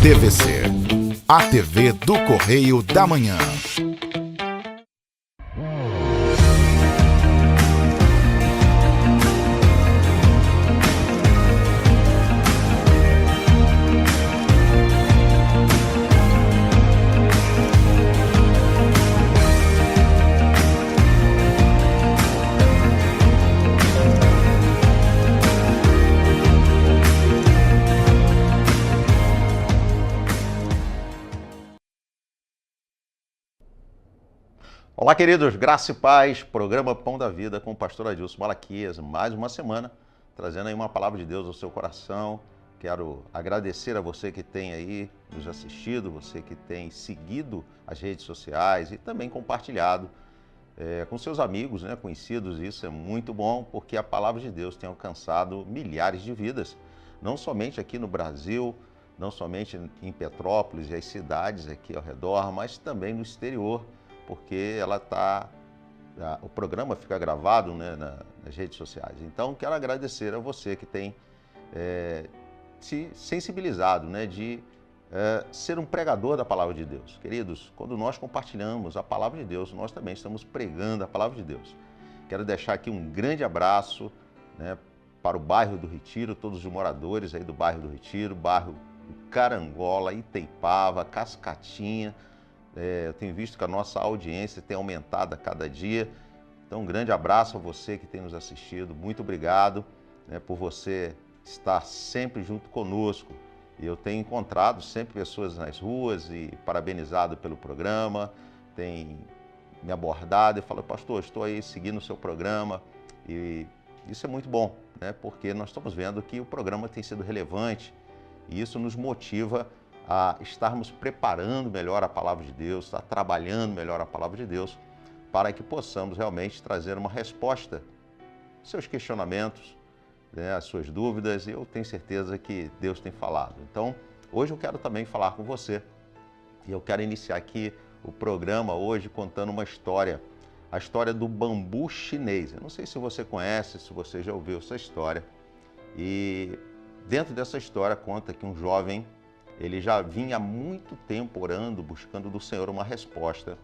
TVC, a TV do Correio da Manhã. Olá, queridos, graça e paz, programa Pão da Vida com o pastor Adilson Malaquias, mais uma semana, trazendo aí uma palavra de Deus ao seu coração. Quero agradecer a você que tem aí nos assistido, você que tem seguido as redes sociais e também compartilhado com seus amigos, conhecidos. Isso é muito bom, porque a palavra de Deus tem alcançado milhares de vidas, não somente aqui no Brasil, não somente em Petrópolis e as cidades aqui ao redor, mas também no exterior, porque o programa fica gravado nas redes sociais. Então, quero agradecer a você que tem se sensibilizado de ser um pregador da palavra de Deus. Queridos, quando nós compartilhamos a palavra de Deus, nós também estamos pregando a palavra de Deus. Quero deixar aqui um grande abraço para o bairro do Retiro, todos os moradores aí do bairro do Retiro, bairro Carangola, Itaipava, Cascatinha. Eu tenho visto que a nossa audiência tem aumentado a cada dia. Então, um grande abraço a você que tem nos assistido. Muito obrigado por você estar sempre junto conosco. E eu tenho encontrado sempre pessoas nas ruas e parabenizado pelo programa, tem me abordado e falado: pastor, estou aí seguindo o seu programa. E isso é muito bom, porque nós estamos vendo que o programa tem sido relevante e isso nos motiva a estarmos preparando melhor a palavra de Deus, estar trabalhando melhor a palavra de Deus, para que possamos realmente trazer uma resposta aos seus questionamentos, às suas dúvidas, e eu tenho certeza que Deus tem falado. Então, hoje eu quero também falar com você, e eu quero iniciar aqui o programa hoje contando uma história, a história do bambu chinês. Eu não sei se você conhece, se você já ouviu essa história, e dentro dessa história conta que um jovem, ele já vinha há muito tempo orando, buscando do Senhor uma resposta.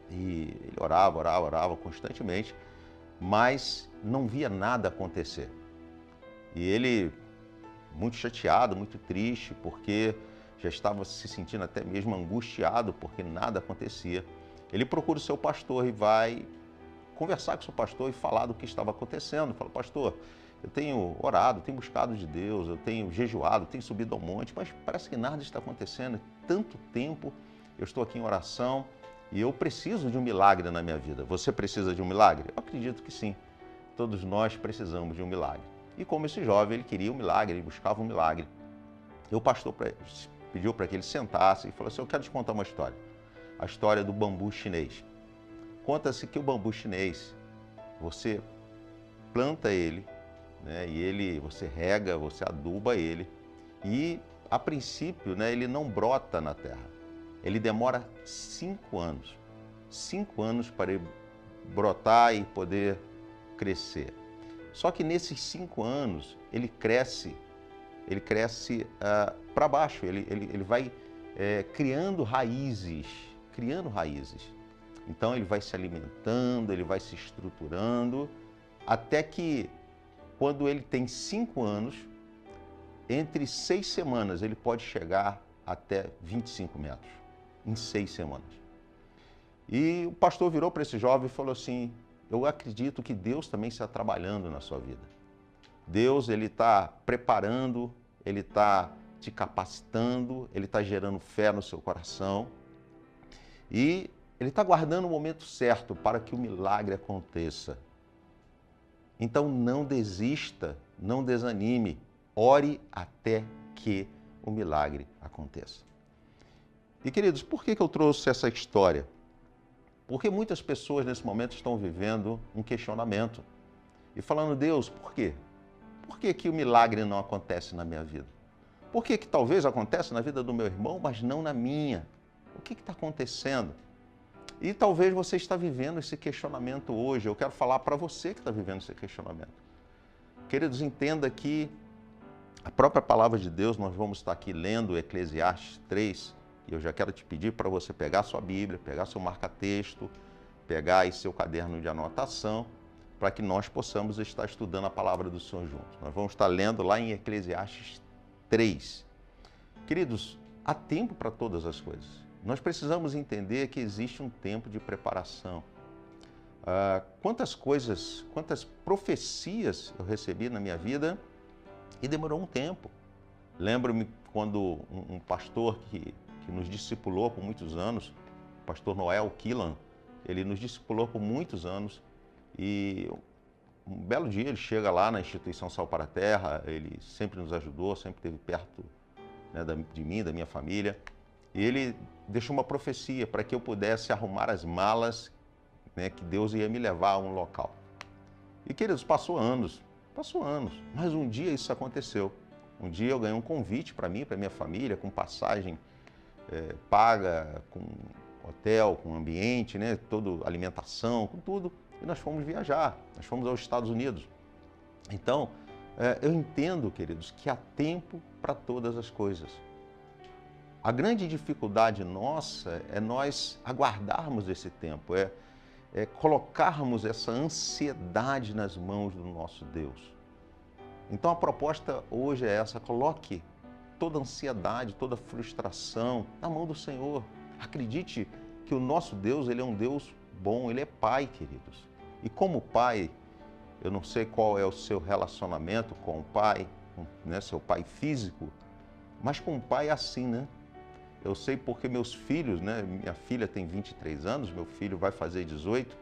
E ele orava constantemente, mas não via nada acontecer. E ele, muito chateado, muito triste, porque já estava se sentindo até mesmo angustiado, porque nada acontecia. Ele procura o seu pastor e vai conversar com o seu pastor e falar do que estava acontecendo. Fala: pastor, eu tenho orado, tenho buscado de Deus, eu tenho jejuado, tenho subido ao monte, mas parece que nada está acontecendo. Tanto tempo eu estou aqui em oração e eu preciso de um milagre na minha vida. Você precisa de um milagre? Eu acredito que sim. Todos nós precisamos de um milagre. E como esse jovem, ele queria um milagre, ele buscava um milagre. E o pastor pediu para que ele sentasse e falou assim: eu quero te contar uma história. A história do bambu chinês. Conta-se que o bambu chinês, você planta ele, e você rega, você aduba ele e, a princípio, ele não brota na terra. Ele demora 5 anos. 5 anos para ele brotar e poder crescer. Só que nesses 5 anos ele cresce para baixo, ele vai criando raízes. Então ele vai se alimentando, ele vai se estruturando, até que, quando ele tem 5 anos, entre 6 semanas, ele pode chegar até 25 metros, em 6 semanas. E o pastor virou para esse jovem e falou assim: eu acredito que Deus também está trabalhando na sua vida. Deus, ele está preparando, ele está te capacitando, ele está gerando fé no seu coração e ele está guardando o momento certo para que o milagre aconteça. Então não desista, não desanime, ore até que o milagre aconteça. E, queridos, por que eu trouxe essa história? Porque muitas pessoas nesse momento estão vivendo um questionamento e falando: Deus, por quê? Por que o milagre não acontece na minha vida? Por que talvez aconteça na vida do meu irmão, mas não na minha? O que está acontecendo? E talvez você está vivendo esse questionamento hoje. Eu quero falar para você que está vivendo esse questionamento. Queridos, entenda que A própria palavra de Deus, nós vamos estar aqui lendo Eclesiastes 3, e eu já quero te pedir para você pegar sua Bíblia, pegar seu marca-texto, pegar aí seu caderno de anotação, para que nós possamos estar estudando a palavra do Senhor juntos. Nós vamos estar lendo lá em Eclesiastes 3. Queridos, há tempo para todas as coisas. Nós precisamos entender que existe um tempo de preparação. Quantas profecias eu recebi na minha vida e demorou um tempo. Lembro-me quando um pastor que nos discipulou por muitos anos, o pastor Noel Killan, ele nos discipulou por muitos anos e um belo dia ele chega lá na instituição Sal para a Terra, ele sempre nos ajudou, sempre esteve perto, né, de mim, da minha família, e ele deixou uma profecia para que eu pudesse arrumar as malas, né, que Deus ia me levar a um local. E, queridos, passou anos, mas um dia isso aconteceu. Um dia eu ganhei um convite para mim, para minha família, com passagem paga, com hotel, com ambiente, né, toda alimentação, com tudo, e nós fomos viajar, nós fomos aos Estados Unidos. Então, eu entendo, queridos, que há tempo para todas as coisas. A grande dificuldade nossa é nós aguardarmos esse tempo, é colocarmos essa ansiedade nas mãos do nosso Deus. Então a proposta hoje é essa: coloque toda ansiedade, toda frustração na mão do Senhor. Acredite que o nosso Deus, Ele é um Deus bom, Ele é Pai, queridos. E como Pai, eu não sei qual é o seu relacionamento com o Pai, né, seu Pai físico, mas com o Pai é assim, né? Eu sei porque meus filhos, né? Minha filha tem 23 anos, meu filho vai fazer 18.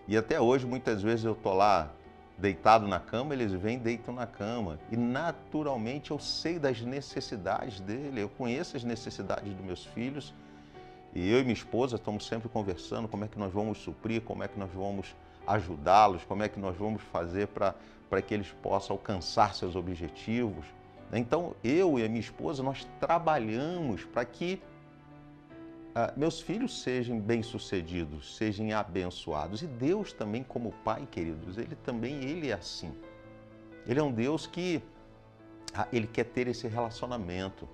E até hoje, muitas vezes eu estou lá deitado na cama, eles vêm e deitam na cama. E naturalmente eu sei das necessidades dele, eu conheço as necessidades dos meus filhos. E eu e minha esposa estamos sempre conversando como é que nós vamos suprir, como é que nós vamos ajudá-los, como é que nós vamos fazer para que eles possam alcançar seus objetivos. Então, eu e a minha esposa, nós trabalhamos para que meus filhos sejam bem-sucedidos, sejam abençoados. E Deus também, como Pai, queridos, Ele é assim. Ele é um Deus que Ele quer ter esse relacionamento.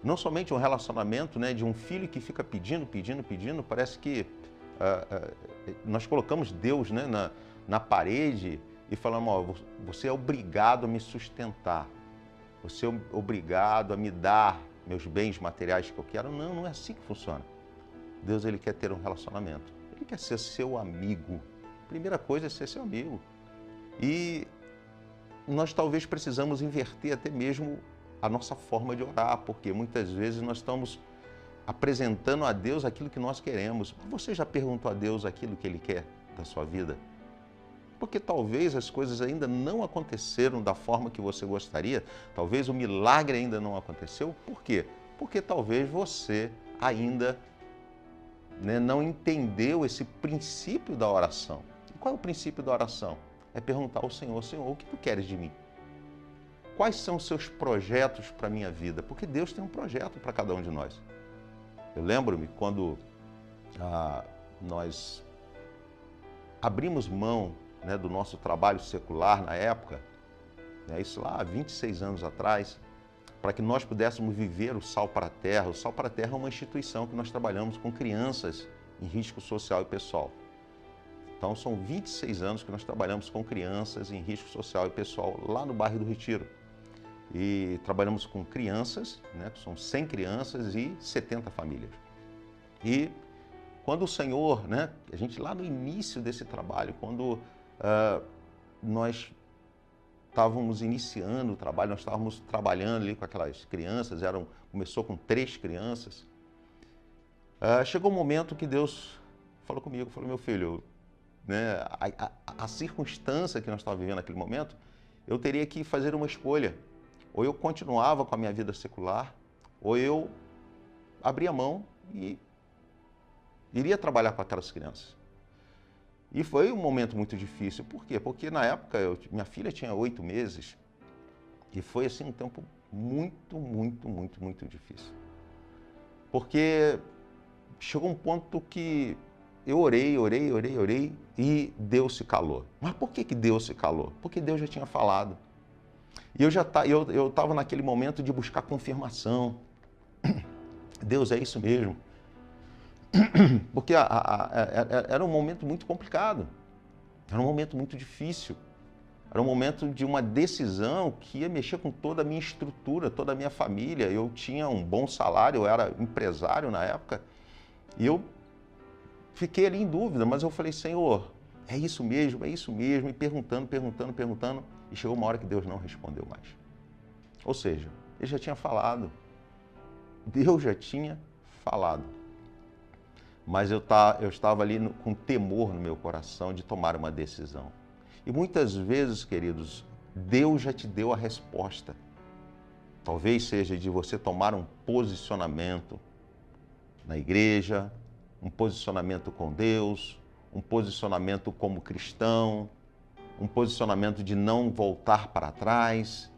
Não somente um relacionamento, né, de um filho que fica pedindo, parece que nós colocamos Deus, né, na parede e falamos: ó, você é obrigado a me sustentar. Você é obrigado a me dar meus bens materiais que eu quero. Não, não é assim que funciona. Deus, Ele quer ter um relacionamento. Ele quer ser seu amigo. A primeira coisa é ser seu amigo. E nós talvez precisamos inverter até mesmo a nossa forma de orar, porque muitas vezes nós estamos apresentando a Deus aquilo que nós queremos. Você já perguntou a Deus aquilo que Ele quer da sua vida? Porque talvez as coisas ainda não aconteceram da forma que você gostaria, talvez o milagre ainda não aconteceu. Por quê? Porque talvez você ainda, né, não entendeu esse princípio da oração. E qual é o princípio da oração? É perguntar ao Senhor: Senhor, o que Tu queres de mim? Quais são os seus projetos para a minha vida? Porque Deus tem um projeto para cada um de nós. Eu lembro-me quando nós abrimos mão, né, do nosso trabalho secular na época, né, isso lá há 26 anos atrás, para que nós pudéssemos viver o Sal para a Terra. O Sal para a Terra é uma instituição que nós trabalhamos com crianças em risco social e pessoal. Então são 26 anos que nós trabalhamos com crianças em risco social e pessoal lá no bairro do Retiro. E trabalhamos com crianças, né, que são 100 crianças e 70 famílias. E quando o Senhor, né, a gente lá no início desse trabalho, quando nós estávamos iniciando o trabalho, nós estávamos trabalhando ali com aquelas crianças, começou com 3 crianças. Chegou um momento que Deus falou comigo, falou: meu filho, né, a circunstância que nós estávamos vivendo naquele momento, eu teria que fazer uma escolha. Ou eu continuava com a minha vida secular, ou eu abria mão e iria trabalhar com aquelas crianças. E foi um momento muito difícil. Por quê? Porque na época minha filha tinha 8 meses e foi assim um tempo muito, muito, muito, muito difícil. Porque chegou um ponto que eu orei e Deus se calou. Mas por que Deus se calou? Porque Deus já tinha falado. E eu estava naquele momento de buscar confirmação. Deus, é isso mesmo. Porque era um momento muito complicado. Era um momento muito difícil. Era um momento de uma decisão que ia mexer com toda a minha estrutura, toda a minha família. Eu tinha um bom salário, eu era empresário na época. E eu fiquei ali em dúvida, mas eu falei, Senhor, é isso mesmo, e perguntando. E chegou uma hora que Deus não respondeu mais. Ou seja, Ele já tinha falado. Deus já tinha falado. Mas eu estava ali com temor no meu coração de tomar uma decisão. E muitas vezes, queridos, Deus já te deu a resposta. Talvez seja de você tomar um posicionamento na igreja, um posicionamento com Deus, um posicionamento como cristão, um posicionamento de não voltar para trás.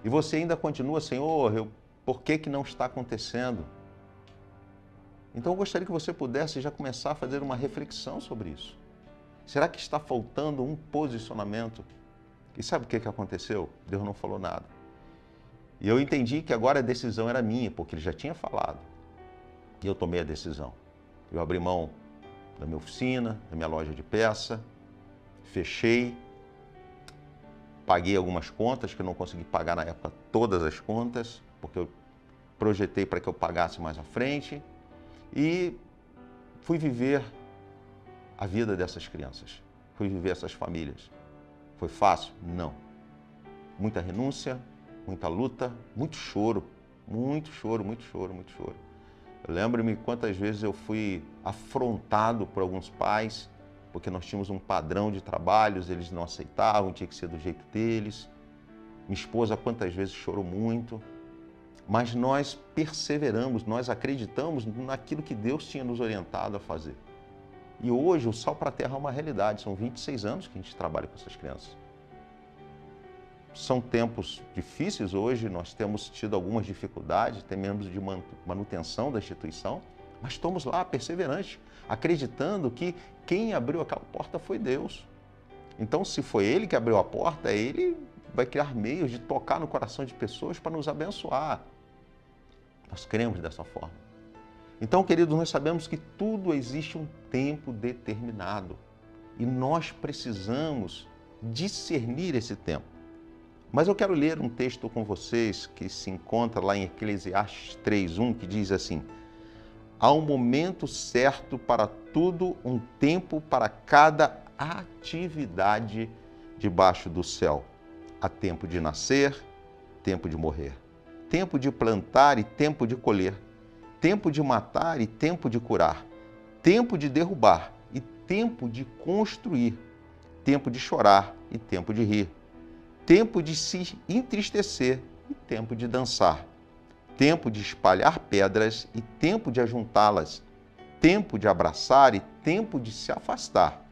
E você ainda continua, Senhor, por que não está acontecendo? Então eu gostaria que você pudesse já começar a fazer uma reflexão sobre isso. Será que está faltando um posicionamento? E sabe o que aconteceu? Deus não falou nada. E eu entendi que agora a decisão era minha, porque Ele já tinha falado. E eu tomei a decisão. Eu abri mão da minha oficina, da minha loja de peça, fechei, paguei algumas contas, que eu não consegui pagar na época todas as contas, porque eu projetei para que eu pagasse mais à frente, e fui viver a vida dessas crianças, fui viver essas famílias. Foi fácil? Não. Muita renúncia, muita luta, muito choro. Eu lembro-me quantas vezes eu fui afrontado por alguns pais, porque nós tínhamos um padrão de trabalhos, eles não aceitavam, tinha que ser do jeito deles. Minha esposa quantas vezes chorou muito, mas nós perseveramos, nós acreditamos naquilo que Deus tinha nos orientado a fazer. E hoje o Sal para a Terra é uma realidade, são 26 anos que a gente trabalha com essas crianças. São tempos difíceis hoje, nós temos tido algumas dificuldades, tememos de manutenção da instituição, mas estamos lá perseverantes, acreditando que quem abriu aquela porta foi Deus. Então, se foi Ele que abriu a porta, Ele vai criar meios de tocar no coração de pessoas para nos abençoar. Nós cremos dessa forma. Então, queridos, nós sabemos que tudo existe um tempo determinado e nós precisamos discernir esse tempo. Mas eu quero ler um texto com vocês que se encontra lá em Eclesiastes 3:1, que diz assim: há um momento certo para tudo, um tempo para cada atividade debaixo do céu. Há tempo de nascer, tempo de morrer, tempo de plantar e tempo de colher, tempo de matar e tempo de curar, tempo de derrubar e tempo de construir, tempo de chorar e tempo de rir, tempo de se entristecer e tempo de dançar, tempo de espalhar pedras e tempo de ajuntá-las, tempo de abraçar e tempo de se afastar,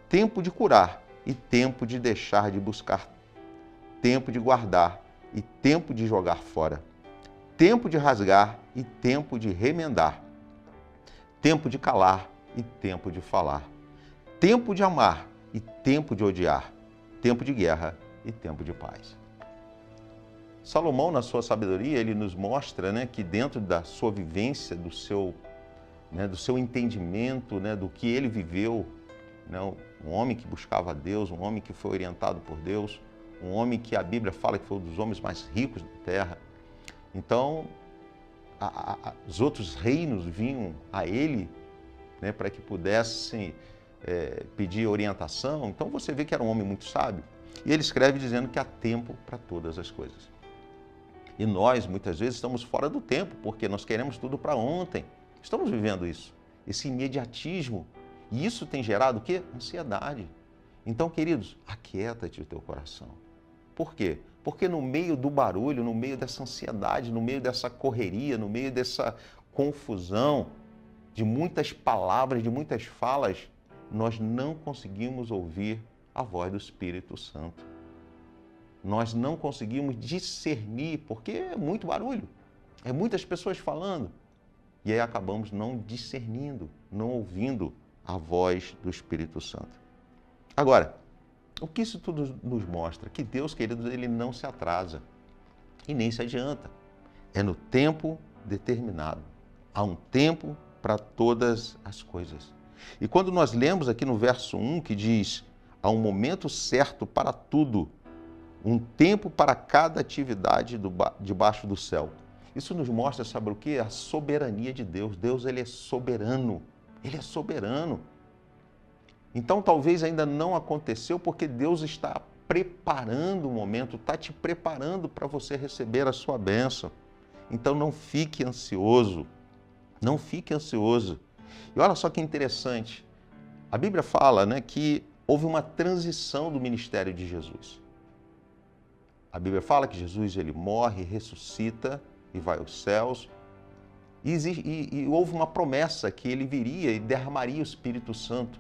tempo de curar e tempo de deixar de buscar, tempo de guardar e tempo de jogar fora, tempo de rasgar e tempo de remendar, tempo de calar e tempo de falar, tempo de amar e tempo de odiar, tempo de guerra e tempo de paz. Salomão, na sua sabedoria, ele nos mostra, que dentro da sua vivência, do seu entendimento, do que ele viveu, um homem que buscava Deus, um homem que foi orientado por Deus, um homem que a Bíblia fala que foi um dos homens mais ricos da terra. Então, os outros reinos vinham a ele, para que pudessem pedir orientação. Então, você vê que era um homem muito sábio. E ele escreve dizendo que há tempo para todas as coisas. E nós, muitas vezes, estamos fora do tempo, porque nós queremos tudo para ontem. Estamos vivendo isso, esse imediatismo. E isso tem gerado o quê? Ansiedade. Então, queridos, aquieta-te o teu coração. Por quê? Porque no meio do barulho, no meio dessa ansiedade, no meio dessa correria, no meio dessa confusão, de muitas palavras, de muitas falas, nós não conseguimos ouvir a voz do Espírito Santo. Nós não conseguimos discernir, porque é muito barulho, é muitas pessoas falando. E aí acabamos não discernindo, não ouvindo a voz do Espírito Santo. Agora, O que isso tudo nos mostra? Que Deus, queridos, ele não se atrasa e nem se adianta. É no tempo determinado. Há um tempo para todas as coisas. E quando nós lemos aqui no verso 1 que diz: há um momento certo para tudo, um tempo para cada atividade debaixo do céu. Isso nos mostra, sabe o quê? A soberania de Deus. Deus, ele é soberano. Ele é soberano. Então, talvez ainda não aconteceu porque Deus está preparando o momento, está te preparando para você receber a sua bênção. Então, não fique ansioso. Não fique ansioso. E olha só que interessante. A Bíblia fala, né, que houve uma transição do ministério de Jesus. A Bíblia fala que Jesus ele morre, ressuscita e vai aos céus. E houve uma promessa que ele viria e derramaria o Espírito Santo.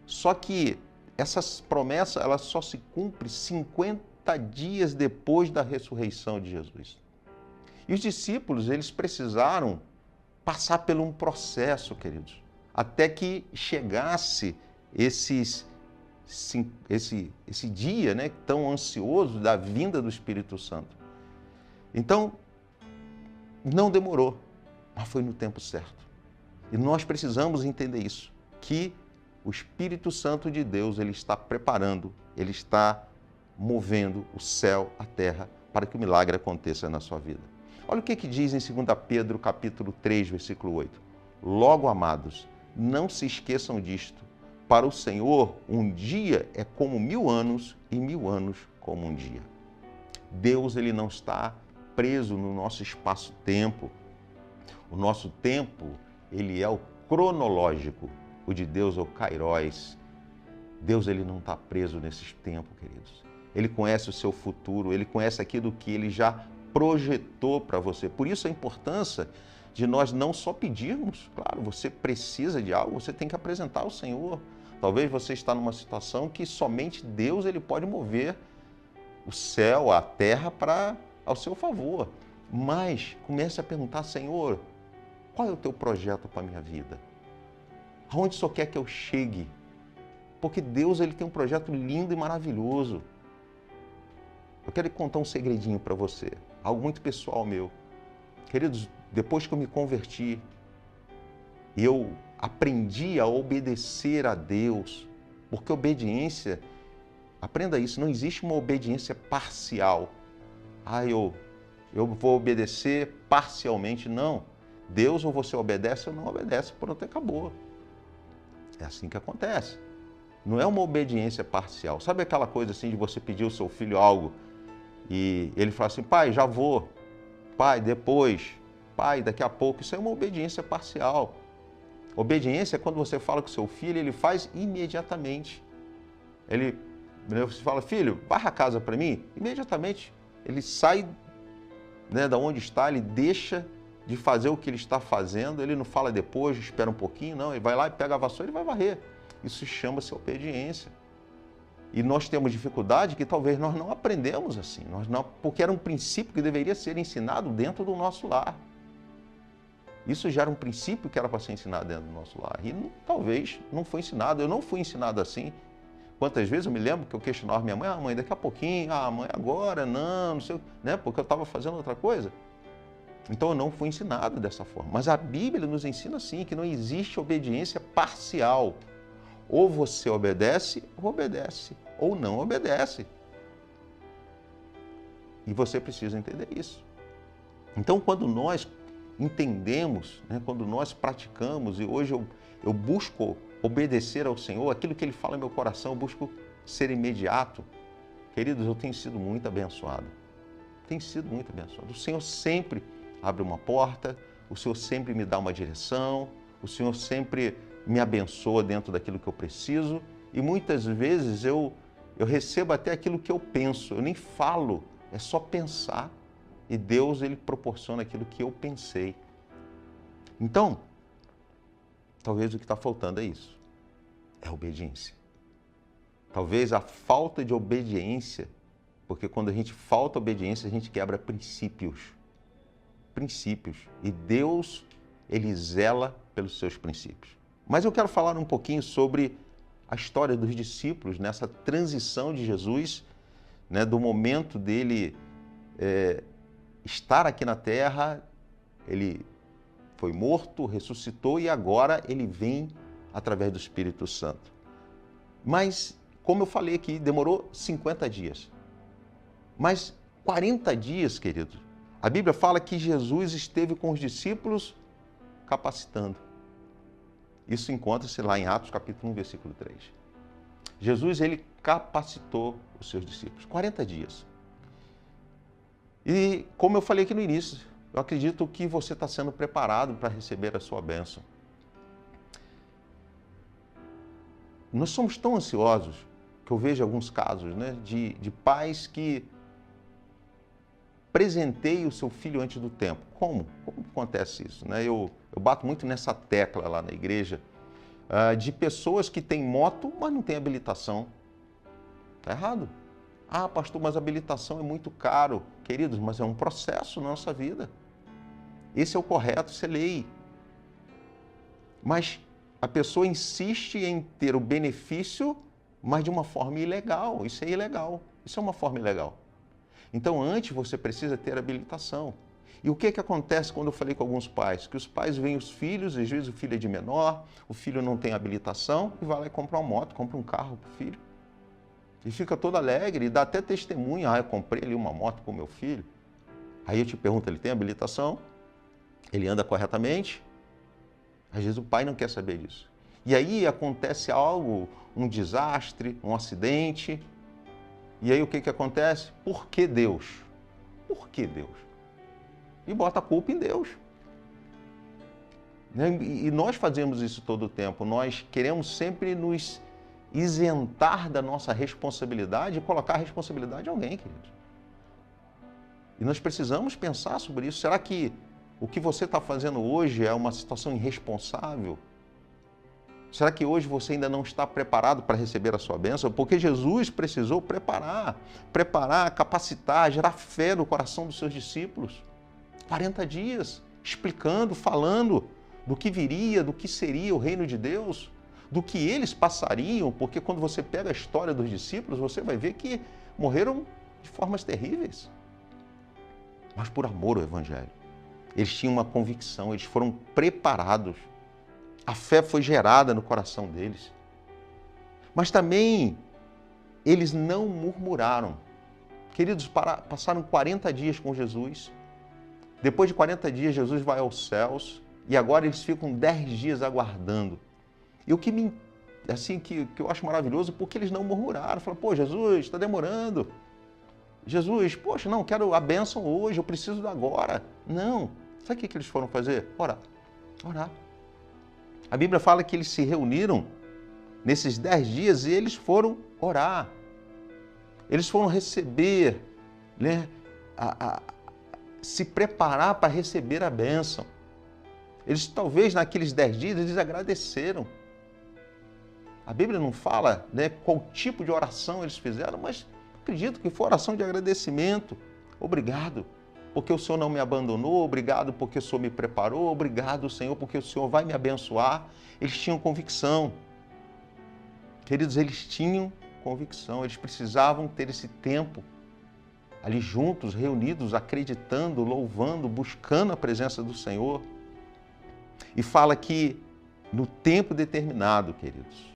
Só que essas promessas elas só se cumprem 50 dias depois da ressurreição de Jesus. E os discípulos eles precisaram passar por um processo, queridos, até que chegasse esse dia, né, tão ansioso da vinda do Espírito Santo. Então, não demorou, mas foi no tempo certo. E nós precisamos entender isso, que o Espírito Santo de Deus, ele está preparando, ele está movendo o céu, a terra, para que o milagre aconteça na sua vida. Olha o que diz em 2 Pedro, capítulo 3, versículo 8. Logo, amados, não se esqueçam disto. Para o Senhor, um dia é como 1000 anos e 1000 anos como um dia. Deus, ele não está preso no nosso espaço-tempo. O nosso tempo, ele é o cronológico. O de Deus é o kairos. Deus, ele não está preso nesse tempo, queridos. Ele conhece o seu futuro, ele conhece aquilo que ele já projetou para você. Por isso a importância de nós não só pedirmos. Claro, você precisa de algo, você tem que apresentar ao Senhor. Talvez você está numa situação que somente Deus ele pode mover o céu, a terra ao seu favor. Mas comece a perguntar: Senhor, qual é o teu projeto para a minha vida? Aonde o Senhor quer que eu chegue? Porque Deus ele tem um projeto lindo e maravilhoso. Eu quero contar um segredinho para você, algo muito pessoal meu. Queridos, depois que eu me converti, eu aprendi a obedecer a Deus, porque obediência, aprenda isso, não existe uma obediência parcial. Eu vou obedecer parcialmente, não. Deus ou você obedece ou não obedece, pronto, acabou. É assim que acontece. Não é uma obediência parcial. Sabe aquela coisa assim de você pedir ao seu filho algo e ele fala assim: pai, já vou, pai, depois, pai, daqui a pouco? Isso é uma obediência parcial. Obediência é quando você fala com o seu filho, ele faz imediatamente. Você fala: filho, varra a casa para mim. Imediatamente ele sai, né, da onde está, ele deixa de fazer o que ele está fazendo, ele não fala depois, espera um pouquinho, não, ele vai lá e pega a vassoura e vai varrer. Isso chama-se obediência. E nós temos dificuldade que talvez nós não aprendemos assim, porque era um princípio que deveria ser ensinado dentro do nosso lar. Isso já era um princípio que era para ser ensinado dentro do nosso lar. E talvez não foi ensinado, eu não fui ensinado assim. Quantas vezes eu me lembro que eu questionava minha mãe: mãe, daqui a pouquinho, mãe, agora, não sei, né? Porque eu estava fazendo outra coisa. Então eu não fui ensinado dessa forma. Mas a Bíblia nos ensina assim, que não existe obediência parcial. Ou você obedece, ou não obedece. E você precisa entender isso. Então, quando nós entendemos, né, quando nós praticamos, e hoje eu busco obedecer ao Senhor, aquilo que Ele fala no meu coração, eu busco ser imediato. Queridos, eu tenho sido muito abençoado. Tenho sido muito abençoado. O Senhor sempre abre uma porta, o Senhor sempre me dá uma direção, o Senhor sempre me abençoa dentro daquilo que eu preciso, e muitas vezes eu recebo até aquilo que eu penso, eu nem falo, é só pensar, e Deus ele proporciona aquilo que eu pensei. Então, talvez o que está faltando é isso, é obediência. Talvez a falta de obediência, porque quando a gente falta obediência, a gente quebra princípios, e Deus, ele zela pelos seus princípios. Mas eu quero falar um pouquinho sobre a história dos discípulos nessa transição de Jesus, né, do momento dele estar aqui na terra, ele foi morto, ressuscitou e agora ele vem através do Espírito Santo. Mas, como eu falei aqui, demorou 50 dias. Mas 40 dias, queridos, a Bíblia fala que Jesus esteve com os discípulos capacitando. Isso encontra-se lá em Atos capítulo 1, versículo 3. Jesus, ele capacitou os seus discípulos, 40 dias. E como eu falei aqui no início, eu acredito que você está sendo preparado para receber a sua bênção. Nós somos tão ansiosos que eu vejo alguns casos, né, de pais que presenteiam o seu filho antes do tempo. Como? Como acontece isso? Né? Eu bato muito nessa tecla lá na igreja, de pessoas que têm moto, mas não têm habilitação. Está errado. Ah, pastor, mas a habilitação é muito caro. Queridos, mas é um processo na nossa vida. Esse é o correto, isso é lei. Mas a pessoa insiste em ter o benefício, mas de uma forma ilegal. Isso é ilegal. Isso é uma forma ilegal. Então, antes você precisa ter habilitação. E o que acontece quando eu falei com alguns pais? Que os pais veem os filhos, às vezes o filho é de menor, o filho não tem habilitação, e vai lá e compra uma moto, compra um carro para o filho. E fica todo alegre, e dá até testemunho, eu comprei ali uma moto para o meu filho. Aí eu te pergunto, ele tem habilitação? Ele anda corretamente? Às vezes o pai não quer saber disso. E aí acontece algo, um desastre, um acidente. E aí o que acontece? Por que Deus? Por que Deus? E bota a culpa em Deus. E nós fazemos isso todo o tempo. Nós queremos sempre nos isentar da nossa responsabilidade e colocar a responsabilidade em alguém, queridos. E nós precisamos pensar sobre isso. Será que o que você está fazendo hoje é uma situação irresponsável? Será que hoje você ainda não está preparado para receber a sua bênção? Porque Jesus precisou preparar, capacitar, gerar fé no coração dos seus discípulos. 40 dias, explicando, falando do que viria, do que seria o reino de Deus, do que eles passariam, porque quando você pega a história dos discípulos, você vai ver que morreram de formas terríveis. Mas por amor ao Evangelho. Eles tinham uma convicção, eles foram preparados. A fé foi gerada no coração deles. Mas também eles não murmuraram. Queridos, passaram 40 dias com Jesus. Depois de 40 dias, Jesus vai aos céus. E agora eles ficam 10 dias aguardando. E o que eu acho maravilhoso, porque eles não murmuraram. Falaram, pô, Jesus, está demorando. Jesus, poxa, não, quero a bênção hoje, eu preciso agora. Não. Sabe o que eles foram fazer? Orar. A Bíblia fala que eles se reuniram nesses 10 dias e eles foram orar. Eles foram receber, né, se preparar para receber a bênção. Eles talvez naqueles 10 dias eles agradeceram. A Bíblia não fala, né, qual tipo de oração eles fizeram, mas acredito que foi oração de agradecimento. Obrigado, porque o Senhor não me abandonou. Obrigado, porque o Senhor me preparou. Obrigado, Senhor, porque o Senhor vai me abençoar. Eles tinham convicção. Queridos, eles tinham convicção. Eles precisavam ter esse tempo ali juntos, reunidos, acreditando, louvando, buscando a presença do Senhor. E fala que no tempo determinado, queridos.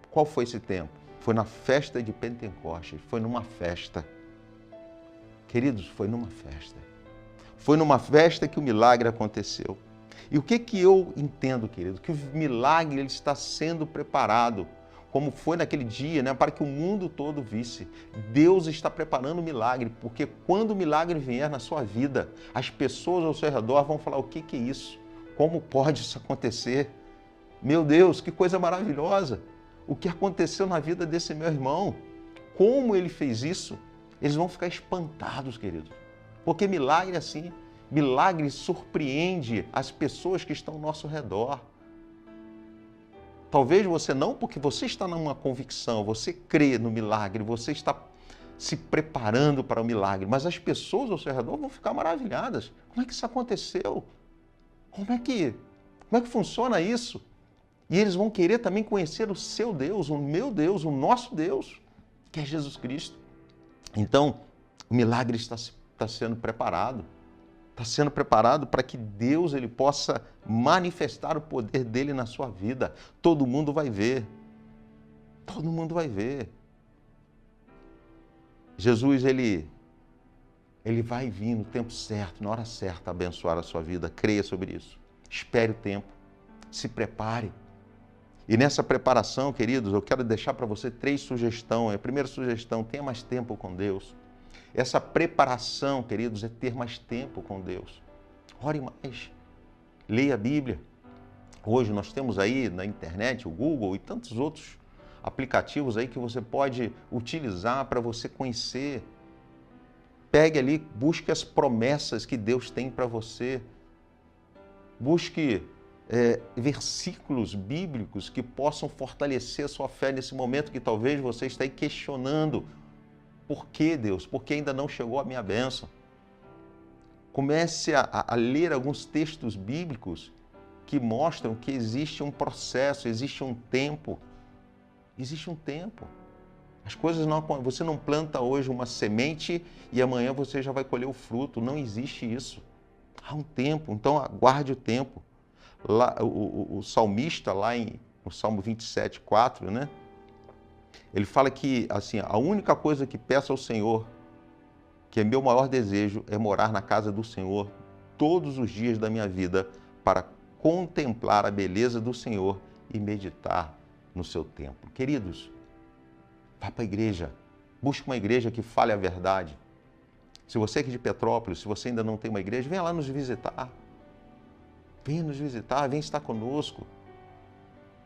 Qual foi esse tempo? Foi na festa de Pentecostes, foi numa festa. Queridos, foi numa festa. Foi numa festa que o milagre aconteceu. E o que eu entendo, querido? Que o milagre ele está sendo preparado, como foi naquele dia, né, para que o mundo todo visse. Deus está preparando o milagre, porque quando o milagre vier na sua vida, as pessoas ao seu redor vão falar, o que é isso? Como pode isso acontecer? Meu Deus, que coisa maravilhosa! O que aconteceu na vida desse meu irmão? Como ele fez isso? Eles vão ficar espantados, queridos. Porque milagre assim, milagre surpreende as pessoas que estão ao nosso redor. Talvez você não, porque você está numa convicção, você crê no milagre, você está se preparando para o milagre, mas as pessoas ao seu redor vão ficar maravilhadas. Como é que isso aconteceu? Como é que funciona isso? E eles vão querer também conhecer o seu Deus, o meu Deus, o nosso Deus, que é Jesus Cristo. Então, o milagre está sendo preparado. Está sendo preparado para que Deus ele possa manifestar o poder dele na sua vida. Todo mundo vai ver. Todo mundo vai ver. Jesus, ele vai vir no tempo certo, na hora certa, abençoar a sua vida. Creia sobre isso. Espere o tempo. Se prepare. E nessa preparação, queridos, eu quero deixar para você 3 sugestões. A primeira sugestão, tenha mais tempo com Deus. Essa preparação, queridos, é ter mais tempo com Deus. Ore mais. Leia a Bíblia. Hoje nós temos aí na internet, o Google e tantos outros aplicativos aí que você pode utilizar para você conhecer. Pegue ali, busque as promessas que Deus tem para você. Busque versículos bíblicos que possam fortalecer a sua fé nesse momento que talvez você esteja aí questionando. Por que, Deus? Por que ainda não chegou a minha bênção? Comece a ler alguns textos bíblicos que mostram que existe um processo, existe um tempo. Existe um tempo. As coisas não... Você não planta hoje uma semente e amanhã você já vai colher o fruto. Não existe isso. Há um tempo, então aguarde o tempo. Lá, o salmista, no Salmo 27, 4, né? Ele fala que, assim, a única coisa que peço ao Senhor, que é meu maior desejo, é morar na casa do Senhor todos os dias da minha vida para contemplar a beleza do Senhor e meditar no seu templo. Queridos, vá para a igreja, busque uma igreja que fale a verdade. Se você é aqui de Petrópolis, se você ainda não tem uma igreja, venha lá nos visitar. Venha nos visitar, venha estar conosco.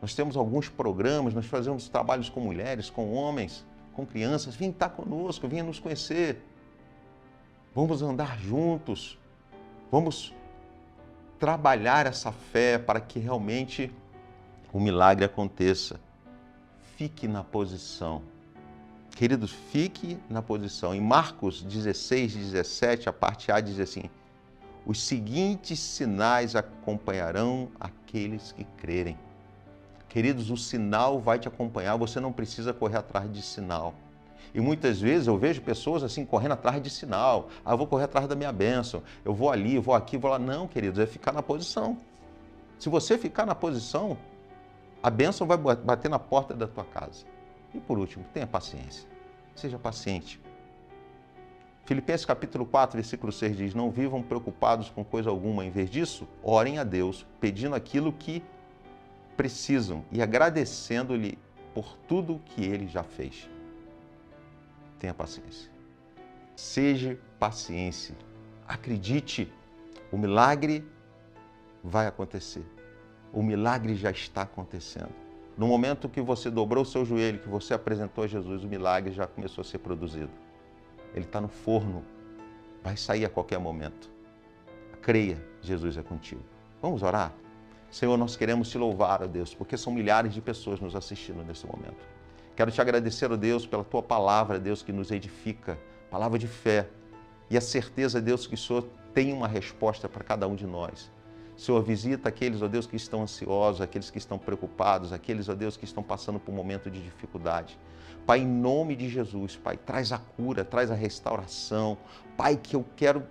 Nós temos alguns programas, nós fazemos trabalhos com mulheres, com homens, com crianças. Venha estar conosco, venha nos conhecer. Vamos andar juntos. Vamos trabalhar essa fé para que realmente o milagre aconteça. Fique na posição. Queridos, fique na posição. Em Marcos 16, 17, a parte A diz assim: os seguintes sinais acompanharão aqueles que crerem. Queridos, o sinal vai te acompanhar, você não precisa correr atrás de sinal. E muitas vezes eu vejo pessoas assim, correndo atrás de sinal. Eu vou correr atrás da minha bênção, eu vou ali, eu vou aqui, eu vou lá. Não, queridos, é ficar na posição. Se você ficar na posição, a bênção vai bater na porta da tua casa. E por último, tenha paciência. Seja paciente. Filipenses capítulo 4, versículo 6 diz: não vivam preocupados com coisa alguma. Em vez disso, orem a Deus, pedindo aquilo que precisam e agradecendo-lhe por tudo o que ele já fez. Tenha paciência. Seja paciente. Acredite, o milagre vai acontecer. O milagre já está acontecendo. No momento que você dobrou o seu joelho, que você apresentou a Jesus, o milagre já começou a ser produzido. Ele está no forno, vai sair a qualquer momento. Creia, Jesus é contigo. Vamos orar? Senhor, nós queremos te louvar, ó Deus, porque são milhares de pessoas nos assistindo nesse momento. Quero te agradecer, ó Deus, pela tua palavra, Deus, que nos edifica, palavra de fé, e a certeza, Deus, que o Senhor tem uma resposta para cada um de nós. Senhor, visita aqueles, ó Deus, que estão ansiosos, aqueles que estão preocupados, aqueles, ó Deus, que estão passando por um momento de dificuldade. Pai, em nome de Jesus, Pai, traz a cura, traz a restauração. Pai, que eu quero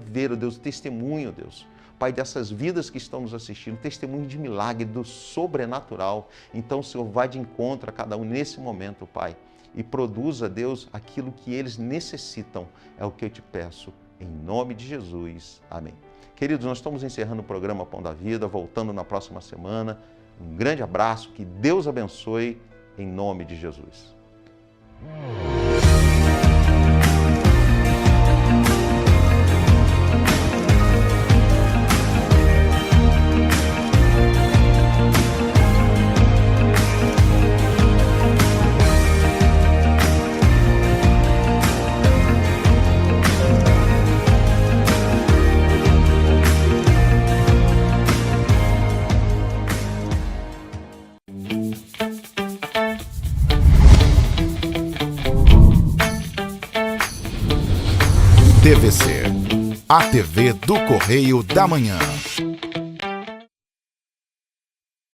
ver, ó Deus, o testemunho, ó Deus. Pai, dessas vidas que estão nos assistindo, testemunho de milagre, do sobrenatural. Então, Senhor, vai de encontro a cada um nesse momento, Pai, e produza, Deus, aquilo que eles necessitam. É o que eu te peço, em nome de Jesus. Amém. Queridos, nós estamos encerrando o programa Pão da Vida, voltando na próxima semana. Um grande abraço, que Deus abençoe, em nome de Jesus. TVC, a TV do Correio da Manhã.